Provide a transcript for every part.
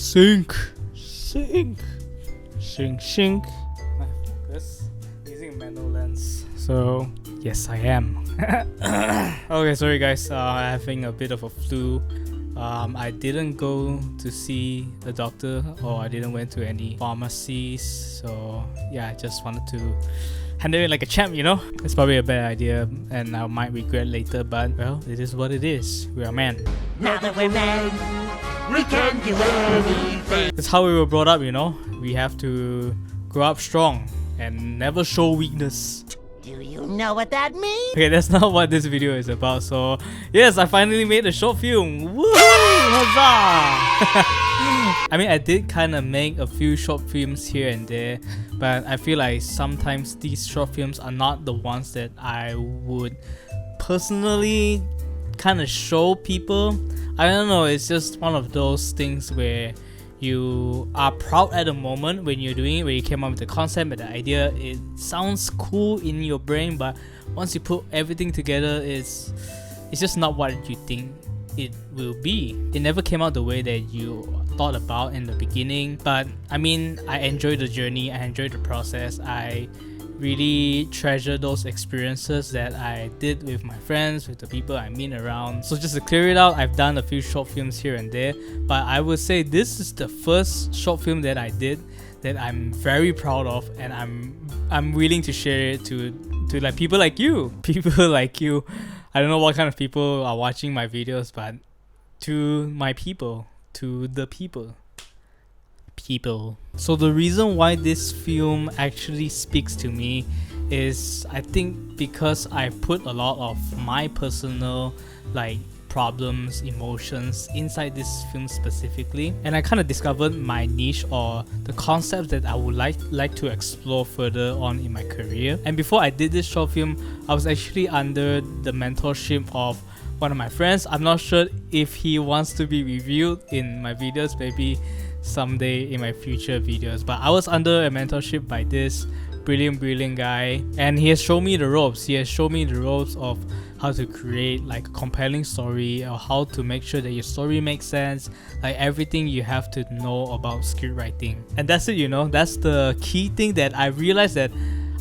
Sync. My focus using manual lens. So yes, I am. Okay, sorry guys. Having a bit of a flu. I didn't go to see a doctor, or I didn't went to any pharmacies. So yeah, I just wanted to handle it like a champ, you know. It's probably a bad idea, and I might regret later. But well, it is what it is. We are men. Now that we're men, we can do anything. It's how we were brought up, you know. We have to grow up strong and never show weakness. Do you know what that means? Okay, that's not what this video is about. So yes, I finally made a short film. Woohoo! Huzzah! I mean, I did kind of make a few short films here and there, but I feel like sometimes these short films are not the ones that I would personally kind of show people. I don't know, it's just one of those things where you are proud at the moment when you're doing it, when you came up with the concept and the idea. It sounds cool in your brain, but once you put everything together, it's just not what you think it will be. It never came out the way that you thought about in the beginning. But I mean, I enjoyed the journey, I enjoyed the process. I really treasure those experiences that I did with my friends, with the people I meet around. So just to clear it out, I've done a few short films here and there, but I would say this is the first short film that I did that I'm very proud of, and I'm willing to share it to like people like you. People like you. I don't know what kind of people are watching my videos, but to my people, to the people. So the reason why this film actually speaks to me is, I think, because I put a lot of my personal problems, emotions inside this film specifically, and I kind of discovered my niche, or the concepts that I would like to explore further on in my career. And before I did this short film, I was actually under the mentorship of one of my friends. I'm not sure if he wants to be reviewed in my videos, maybe someday in my future videos, but I was under a mentorship by this brilliant guy, and he has shown me the ropes. He has shown me the ropes of how to create like a compelling story, or how to make sure that your story makes sense, like everything you have to know about script writing. And that's it, you know. That's the key thing that I realized that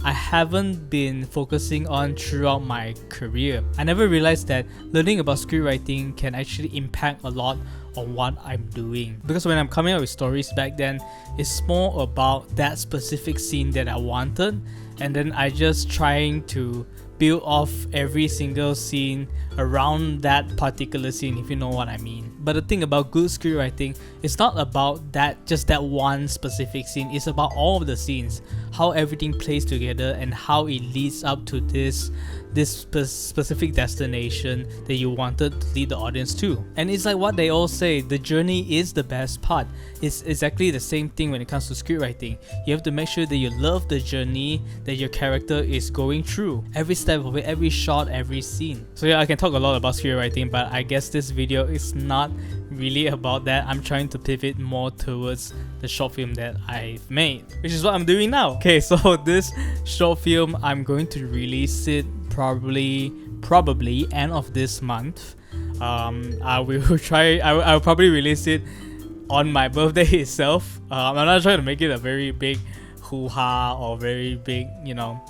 I haven't been focusing on throughout my career. I never realized that learning about script writing can actually impact a lot on what I'm doing, because when I'm coming up with stories back then, it's more about that specific scene that I wanted, and then I just trying to build off every single scene around that particular scene, if you know what I mean. But the thing about good script writing, it's not about just that one specific scene. It's about all of the scenes, how everything plays together, and how it leads up to this specific destination that you wanted to lead the audience to. And it's like what they all say, the journey is the best part. It's exactly the same thing when it comes to script writing. You have to make sure that you love the journey that your character is going through, every step of it, every shot, every scene. So yeah, I can talk a lot about script writing, but I guess this video is not really about that. I'm trying to pivot more towards the short film that I've made, which is what I'm doing now. Okay, so this short film, I'm going to release it probably end of this month. I will probably release it on my birthday itself. I'm not trying to make it a very big hoo-ha or very big, you know,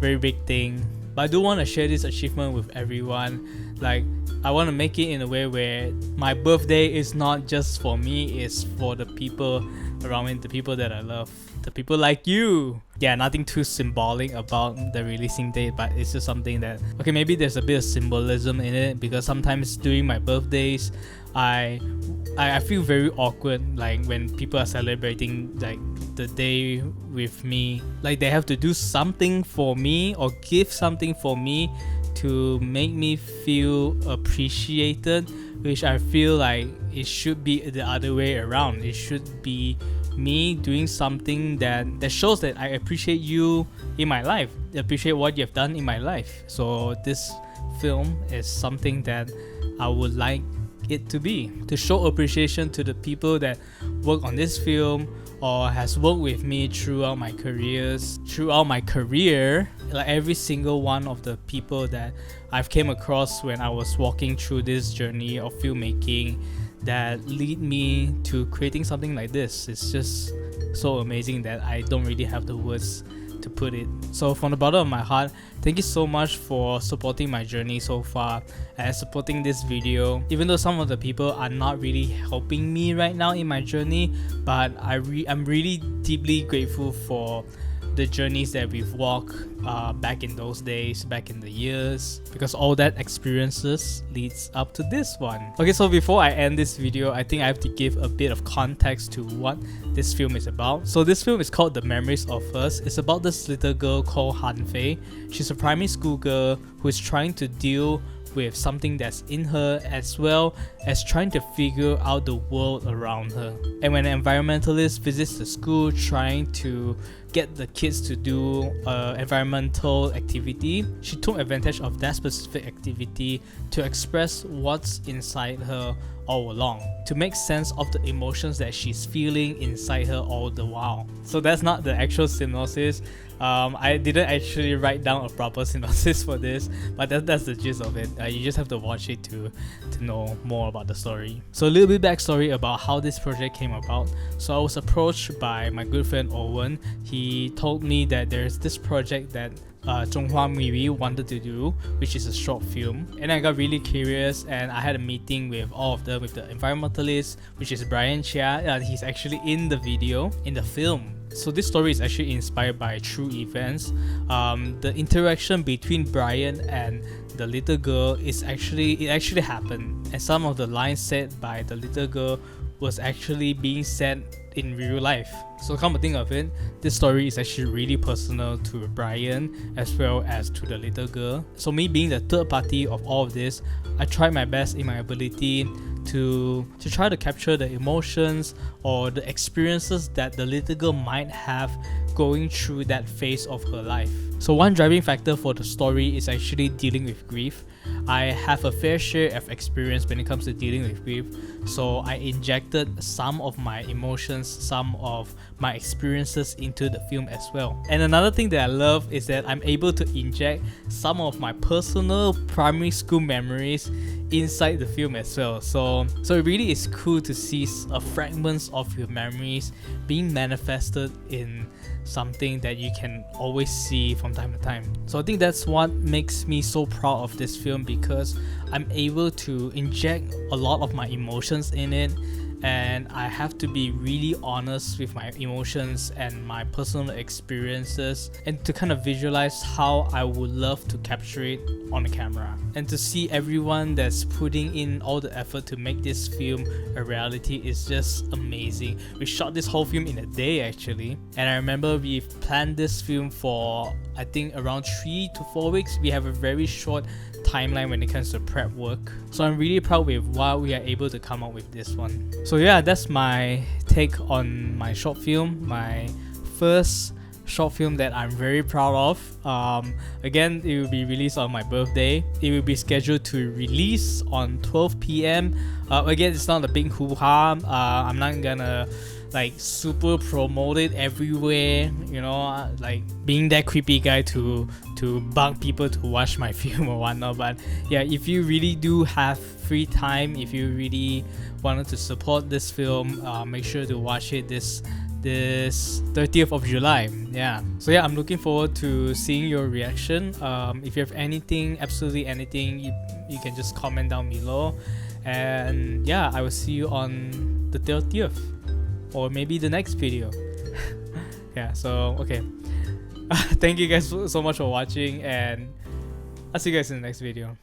very big thing, but I do want to share this achievement with everyone. Like, I want to make it in a way where my birthday is not just for me, it's for the people around me, the people that I love, the people like you. Yeah, nothing too symbolic about the releasing date, but it's just something that, okay, maybe there's a bit of symbolism in it, because sometimes during my birthdays, I feel very awkward, like when people are celebrating like the day with me, like they have to do something for me or give something for me to make me feel appreciated, which I feel like it should be the other way around. It should be me doing something that shows that I appreciate you in my life, appreciate what you have done in my life. So this film is something that I would like it to be, to show appreciation to the people that work on this film or has worked with me throughout my career. Like every single one of the people that I've came across when I was walking through this journey of filmmaking, that lead me to creating something like this. It's just so amazing that I don't really have the words to put it. So from the bottom of my heart, thank you so much for supporting my journey so far and supporting this video. Even though some of the people are not really helping me right now in my journey, but I'm really deeply grateful for the journeys that we've walked back in those days, back in the years, because all that experiences leads up to this one. Okay, so before I end this video, I think I have to give a bit of context to what this film is about. So this film is called The Memories of Us. It's about this little girl called Han Fei. She's a primary school girl who is trying to deal with something that's in her, as well as trying to figure out the world around her. And when an environmentalist visits the school trying to get the kids to do environmental activity, she took advantage of that specific activity to express what's inside her all along, to make sense of the emotions that she's feeling inside her all the while. So that's not the actual synopsis. I didn't actually write down a proper synopsis for this, but that's the gist of it. You just have to watch it to know more about the story. So a little bit backstory about how this project came about. So I was approached by my good friend Owen. He told me that there's this project that Zhonghua Movie wanted to do, which is a short film, and I got really curious and I had a meeting with all of them, with the environmentalist, which is Brian Chia. He's actually in the video, in the film. So this story is actually inspired by true events. The interaction between Brian and the little girl it actually happened, and some of the lines said by the little girl was actually being said in real life. So come to think of it, this story is actually really personal to Brian as well as to the little girl. So me being the third party of all of this, I tried my best in my ability to try to capture the emotions or the experiences that the little girl might have going through that phase of her life. So one driving factor for the story is actually dealing with grief. I have a fair share of experience when it comes to dealing with grief, so I injected some of my emotions, some of my experiences into the film as well. And another thing that I love is that I'm able to inject some of my personal primary school memories inside the film as well. So it really is cool to see fragments of your memories being manifested in something that you can always see from time to time. So I think that's what makes me so proud of this film, because I'm able to inject a lot of my emotions in it, and I have to be really honest with my emotions and my personal experiences, and to kind of visualize how I would love to capture it on the camera, and to see everyone that's putting in all the effort to make this film a reality is just amazing. We shot this whole film in a day actually, and I remember we planned this film for I think around 3 to 4 weeks. We have a very short timeline when it comes to prep work, so I'm really proud with what we are able to come up with this one. So yeah, that's my take on my short film, my first short film that I'm very proud of. Again, it will be released on my birthday. It will be scheduled to release on 12 p.m. Again, it's not a big hoo-ha. I'm not gonna like super promote it everywhere, you know, like being that creepy guy to bug people to watch my film or whatnot. But yeah, if you really do have free time, if you really wanted to support this film, make sure to watch it this 30th of July. Yeah, so yeah, I'm looking forward to seeing your reaction. If you have anything, absolutely anything, you can just comment down below, and yeah, I will see you on the 30th or maybe the next video. Yeah, so okay. Thank you guys so much for watching, and I'll see you guys in the next video.